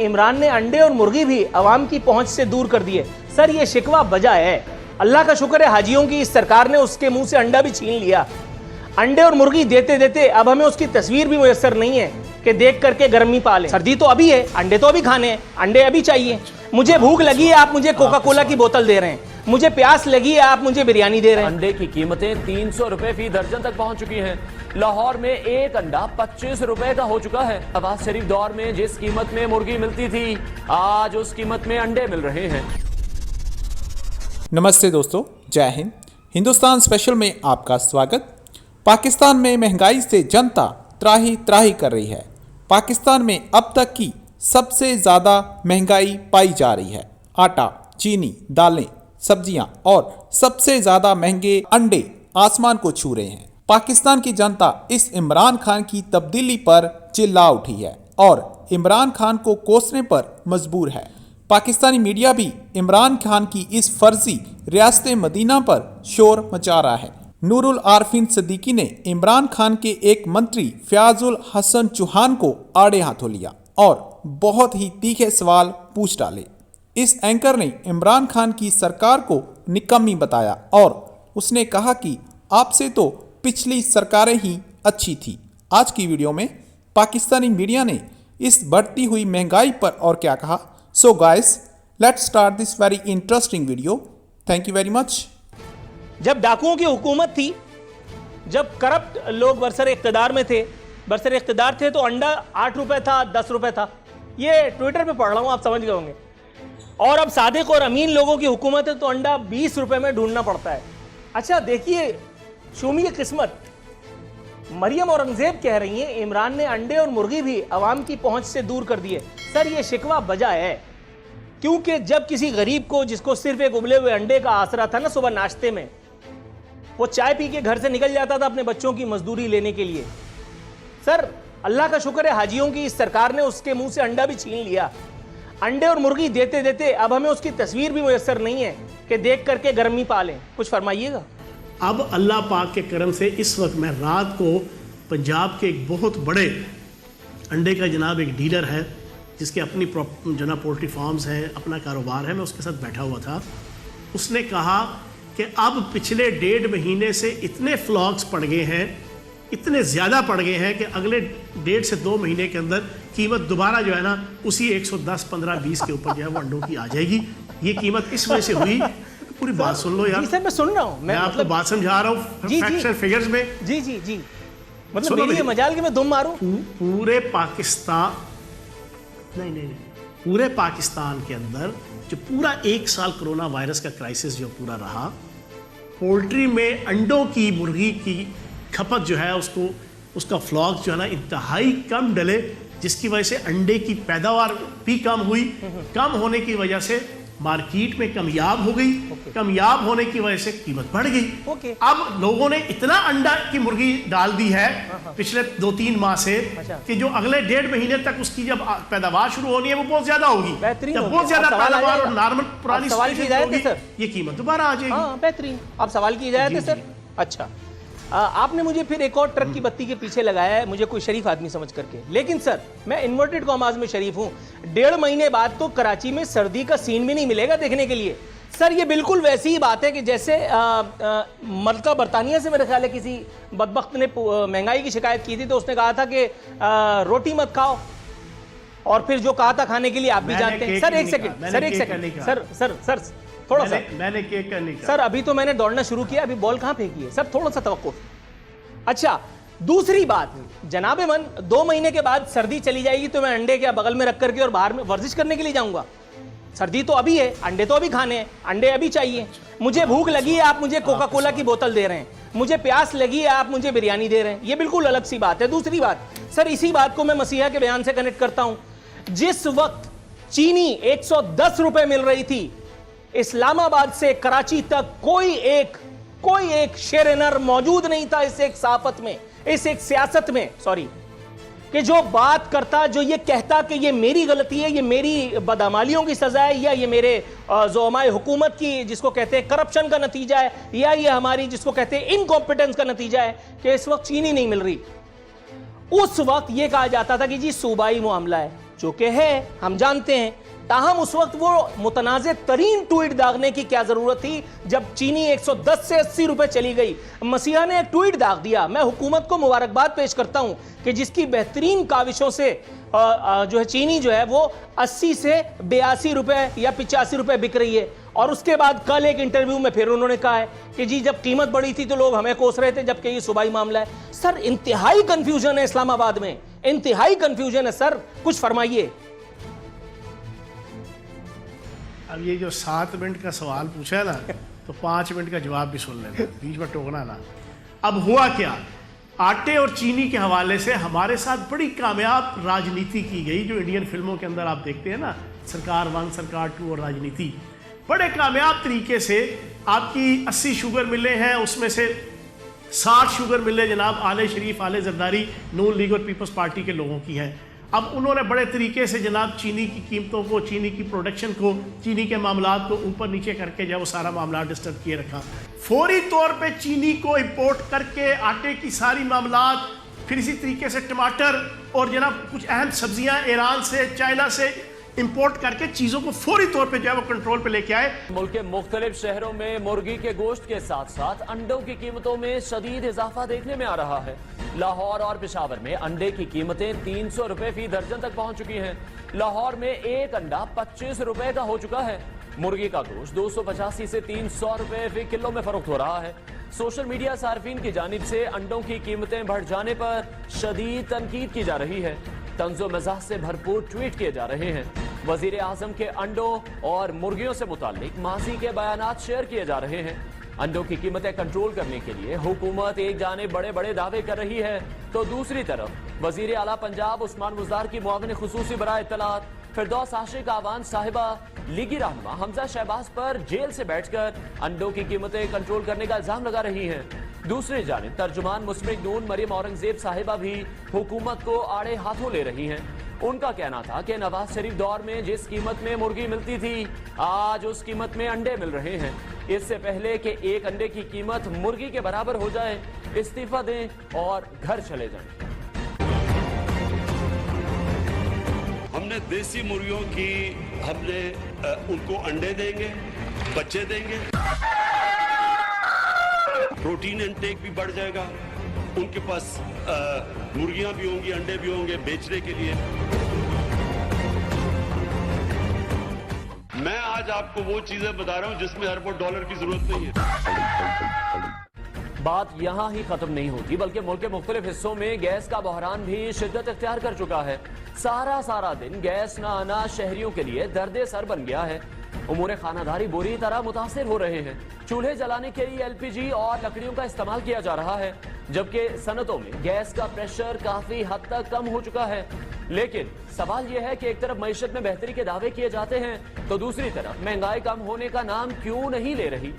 इमरान ने अंडे और मुर्गी भी अवाम की पहुंच से दूर कर दिए। सर ये शिकवा बजा है। अल्लाह का शुक्र है हाजियों की इस सरकार ने उसके मुंह से अंडा भी छीन लिया। अंडे और मुर्गी देते देते अब हमें उसकी तस्वीर भी मुयस्सर नहीं है कि देख करके गर्मी पाले। सर्दी तो अभी है, अंडे तो अभी खाने हैं, अंडे अभी चाहिए। मुझे भूख लगी है, आप मुझे कोका कोला की बोतल दे रहे हैं। मुझे प्यास लगी है, आप मुझे बिरयानी दे रहे हैं। अंडे की कीमतें 300 रुपए फी दर्जन तक पहुंच चुकी हैं। लाहौर में एक अंडा 25 रुपए का हो चुका है। नवाज शरीफ दौर में जिस कीमत में मुर्गी मिलती थी, आज उस कीमत में अंडे मिल रहे हैं। नमस्ते दोस्तों, जय हिंद। हिंदुस्तान स्पेशल में आपका स्वागत। पाकिस्तान में महंगाई से जनता त्राही त्राही कर रही है। पाकिस्तान में अब तक की सबसे ज़्यादा महंगाई पाई जा रही है। आटा, चीनी, दालें, सब्जियां और सबसे ज़्यादा महंगे अंडे आसमान को छू रहे हैं। पाकिस्तान की जनता इस इमरान खान की तब्दीली पर चिल्ला उठी है और इमरान खान को कोसने पर मजबूर है। पाकिस्तानी मीडिया भी इमरान खान की इस फर्जी रियासत मदीना पर शोर मचा रहा है। नूरुल आरफीन सिद्दीकी ने इमरान खान के एक मंत्री फयाजुल हसन चौहान को आड़े हाथों लिया और बहुत ही तीखे सवाल पूछ डाले। इस एंकर ने इमरान खान की सरकार को निकम्मी बताया और उसने कहा कि आपसे तो पिछली सरकारें ही अच्छी थी। आज की वीडियो में पाकिस्तानी मीडिया ने इस बढ़ती हुई महंगाई पर और क्या कहा। So guys, let's start this very interesting video. Thank you very much. जब डाकुओं की हुकूमत थी, जब करप्ट लोग बरसर इख्तिदार में थे, बरसर इख्तिदार थे, तो अंडा 8 रुपए था, 10 रुपए था। ये ट्विटर पे पढ़ रहा हूँ, आप समझ गए होंगे। और अब सादिक और अमीन लोगों की हुकूमत है तो अंडा 20 रुपए में ढूंढना पड़ता है। अच्छा देखिए, शूमी किस्मत, मरियम औरंगजेब कह रही हैं इमरान ने अंडे और मुर्गी भी अवाम की पहुंच से दूर कर दिए। सर ये शिकवा बजा है, क्योंकि जब किसी गरीब को, जिसको सिर्फ एक उबले हुए अंडे का आसरा था ना सुबह नाश्ते में, वो चाय पी के घर से निकल जाता था अपने बच्चों की मजदूरी लेने के लिए। सर अल्लाह का शुक्र है हाजियों की इस सरकार ने उसके मुंह से अंडा भी छीन लिया। अंडे और मुर्गी देते देते अब हमें उसकी तस्वीर भी मुयस्सर नहीं है कि देख करके गर्मी पालें। कुछ फरमाइएगा। अब अल्लाह पाक के करम से इस वक्त मैं रात को पंजाब के एक बहुत बड़े अंडे का जनाब एक डीलर है, जिसके अपनी जनाब पोल्ट्री फार्म्स हैं, अपना कारोबार है, मैं उसके साथ बैठा हुआ था। उसने कहा कि अब पिछले 1.5 महीने से इतने फ्लॉक्स पड़ गए हैं, इतने ज़्यादा पड़ गए हैं कि अगले 1.5 से 2 महीने के अंदर कीमत दोबारा जो है ना उसी 110, 15, 20 के ऊपर जो है वो अंडों की आ जाएगी। ये कीमत इस वजह से हुई, पूरी बात सुन लो यार। जी सर मैं सुन रहा हूँ, मैं आपको बात समझा रहा हूँ फैक्ट्स एंड फिगर्स में। जी जी जी, मतलब मेरी ये मजाल कि मैं दुम मारूं। पूरे पाकिस्तान नहीं, पूरे पाकिस्तान के अंदर जो पूरा 1 साल कोरोना वायरस का क्राइसिस जो पूरा रहा, पोल्ट्री में अंडों की, मुर्गी की खपत जो है उसका फ्लॉक जो है ना इंतहाई कम डले, जिसकी वजह से अंडे की पैदावार भी कम हुई। कम होने की वजह से मार्केट में कमियाब हो गई। कमियाब होने की वजह से कीमत बढ़ गई। अब लोगों ने इतना अंडा की मुर्गी डाल दी है पिछले 2-3 माह से कि जो अगले 1.5 महीने तक उसकी जब पैदावार शुरू होनी है वो बहुत ज्यादा होगी। जब बहुत ज्यादा पैदावार और नॉर्मल पुरानी सवाल की इजाजत है सर, ये कीमत दोबारा आ जाएगी। हाँ बेहतरीन, आप सवाल की इजाजत है सर। अच्छा, आपने मुझे फिर एक और ट्रक की बत्ती के पीछे लगाया है, मुझे कोई शरीफ आदमी समझ करके। लेकिन सर मैं इन्वर्टेड कॉमास में शरीफ हूं। 1.5 महीने बाद तो कराची में सर्दी का सीन भी नहीं मिलेगा देखने के लिए। सर ये बिल्कुल वैसी ही बात है कि जैसे मल्का बरतानिया से मेरे ख्याल है किसी बदबख्त ने महंगाई की शिकायत की थी, तो उसने कहा था कि रोटी मत खाओ, और फिर जो कहा था खाने के लिए आप भी जानते हैं। सर एक सेकंड, सर एक सेकंड, सर थोड़ा सा मैंने केक करने का। सर अभी तो मैंने दौड़ना शुरू किया, अभी बॉल कहां फेंकी है सर, थोड़ा सा तवक्कुफ। अच्छा दूसरी बात, जनाबे मन 2 महीने के बाद सर्दी चली जाएगी तो मैं अंडे क्या बगल में रख करके और बाहर में वर्जिश करने के लिए जाऊंगा? सर्दी तो अभी है, अंडे तो अभी खाने हैं, अंडे अभी चाहिए। मुझे भूख लगी है, आप मुझे कोका कोला की बोतल दे रहे हैं। मुझे प्यास लगी है, आप मुझे बिरयानी दे रहे हैं। ये बिल्कुल अलग सी बात है। दूसरी बात सर, इसी बात को मैं मसीहा के बयान से कनेक्ट करता हूं। जिस वक्त चीनी 110 रुपए मिल रही थी, इस्लामाबाद से कराची तक कोई एक शेर-ए-नर मौजूद नहीं था इस एक साफत में, इस एक सियासत में, सॉरी, कि जो बात करता, जो ये कहता कि ये मेरी गलती है, ये मेरी बदअमालियों की सजा है, या ये मेरे ज़ुअमाए हुकूमत की, जिसको कहते हैं करप्शन का नतीजा है, या ये हमारी जिसको कहते हैं इनकॉम्पिटेंस का नतीजा है कि इस वक्त चीनी नहीं मिल रही। उस वक्त ये कहा जाता था कि जी सूबाई मामला है, जो कि है, हम जानते हैं। ताहम उस वक्त वो मुतनाज़े तरीन ट्वीट दागने की क्या जरूरत थी जब चीनी 110 से 80 रुपए चली गई। मसीहा ने एक ट्वीट दाग दिया। मैं हुकूमत को मुबारकबाद पेश करता हूं कि जिसकी बेहतरीन काविशों से जो है चीनी जो है वो 80 से 82 रुपए या 85 रुपए बिक रही है। और उसके बाद कल एक इंटरव्यू में फिर उन्होंने कहा है कि जी जब कीमत बढ़ी थी तो लोग हमें कोस रहे थे, जबकि ये सूबाई मामला है। सर इंतहाई कंफ्यूजन है इस्लामाबाद में, इंतहाई कंफ्यूजन है सर, कुछ फरमाइए। अब ये जो 7 मिनट का सवाल पूछा है ना तो 5 मिनट का जवाब भी सुन लेना, बीच में टोकना ना। अब हुआ क्या, आटे और चीनी के हवाले से हमारे साथ बड़ी कामयाब राजनीति की गई, जो इंडियन फिल्मों के अंदर आप देखते हैं ना, सरकार 1, सरकार 2 और राजनीति। बड़े कामयाब तरीके से आपकी 80 शुगर मिले हैं, उसमें से 60 शुगर मिले जनाब आले शरीफ, आले जरदारी, नून लीग और पीपल्स पार्टी के लोगों की हैं। अब उन्होंने बड़े तरीके से जनाब चीनी की कीमतों को, चीनी की प्रोडक्शन को, चीनी के मामलात को ऊपर नीचे करके जब वो सारा मामला डिस्टर्ब किए रखा। फौरी तौर पे चीनी को इंपोर्ट करके आटे की सारी मामलात, फिर इसी तरीके से टमाटर और जनाब कुछ अहम सब्जियां ईरान से, चाइना से इंपोर्ट करके चीज़ों को फौरी तौर पे जो है वो कंट्रोल पे लेके आए। मुल्क के मुख्तलिफ शहरों में मुर्गी के गोश्त के साथ साथ अंडों की कीमतों में शदीद इजाफा देखने में आ रहा है। लाहौर और पेशावर में अंडे की कीमतें 300 रुपए फी दर्जन तक पहुंच चुकी हैं। लाहौर में एक अंडा 25 रुपए का हो चुका है। मुर्गी का गोश्त 285 से 300 रुपए फी किलो में फरोख्त हो रहा है। सोशल मीडिया सार्फिन की जानिब से अंडों की कीमतें बढ़ जाने पर शदीद तनकीद की जा रही है। तंज़ो मज़ाह से भरपूर ट्वीट किए जा रहे हैं। वजीर आजम के अंडों और मुर्गियों से मुताल्लिक माजी के बयानात शेयर किए जा रहे हैं। अंडों की कीमतें कंट्रोल करने के लिए हुकूमत एक जानिब बड़े बड़े दावे कर रही है तो दूसरी तरफ वजीर आला पंजाब उस्मान बुज़दार की मुआविन खुसूसी बराए इत्तलात फिरदौस आशिक आवान साहिबा लीगी रहनुमा हमजा शहबाज पर जेल से बैठकर अंडों की कीमतें कंट्रोल करने का इल्जाम लगा रही हैं। दूसरी जानिब तर्जुमान मुस्लिम नून मरियम औरंगजेब साहिबा भी हुकूमत को आड़े हाथों ले रही हैं। उनका कहना था कि नवाज शरीफ दौर में जिस कीमत में मुर्गी मिलती थी आज उस कीमत में अंडे मिल रहे हैं। इससे पहले कि एक अंडे की कीमत मुर्गी के बराबर हो जाए, इस्तीफा दें और घर चले जाएं। हमने देसी मुर्गियों की उनको अंडे देंगे, बच्चे देंगे, प्रोटीन इंटेक भी बढ़ जाएगा, उनके पास मुर्गियां भी होंगी, अंडे भी होंगे बेचने के लिए। मैं आज आपको वो चीजें बता रहा हूं जिसमें अरबों डॉलर की जरूरत नहीं है। बात यहाँ ही खत्म नहीं होती बल्कि मुल्क के मुख्तलिफ हिस्सों में गैस का बहरान भी शिद्दत इख्तियार कर चुका है। सारा दिन गैस न आना शहरियों के लिए दर्द सर बन गया है। उमूर खानादारी बुरी तरह मुतासिर हो रहे हैं। चूल्हे जलाने के लिए LPG और लकड़ियों का इस्तेमाल किया जा रहा है, जबकि सनतों में गैस का प्रेशर काफी हद तक कम हो चुका है। लेकिन सवाल यह है कि एक तरफ मईशत में बेहतरी के दावे किए जाते हैं तो दूसरी तरफ महंगाई कम होने का नाम क्यों नहीं ले रही।